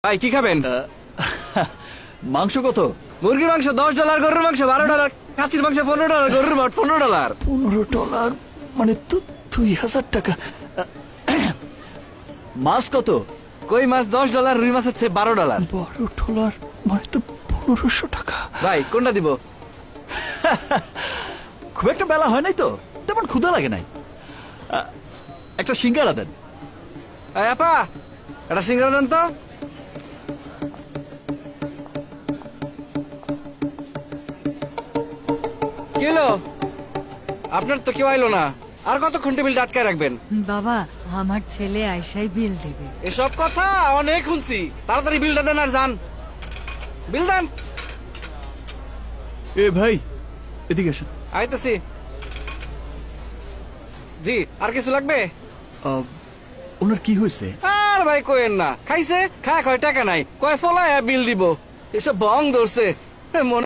ভাই কি খাবেন? মাংস কত? মুরগির মাংস $10, গরুর মাংস $12, খাসির মাংস $15, গরুর মাংস $15। $15 মানে তো 2000 টাকা। মাছ কত? কই মাছ $10, রুই মাছ হচ্ছে $12। $12 মানে তো 1500 টাকা। ভাই কোনটা দিব? খুব একটা বেলা হয় নাই তো, তেমন ক্ষুধা লাগে নাই। একটা সিঙ্গারা দেন। এই আপা, একটা সিঙ্গারা দেন তো। কি হলো? আপনার তো কেউ আইলো না, আর কতক্ষণ টেবিলটা আটকায় রাখবেন? বাবা, আমার ছেলে আয়সাই বিল দেবে। এসব কথা অনেক শুনছি, তাড়াতাড়ি বিলটা দেন আর যান। বিল দেন। এ ভাই, এদিকে আসেন। আইতেছি। জি, আর কিছু লাগবে? ওনার কি হয়েছে? আর ভাই কোয়েন না, খাইছে, খায় কয় টাকা নাই, কয় ফলায় বিল দিব। এসব বং ধরছে মনে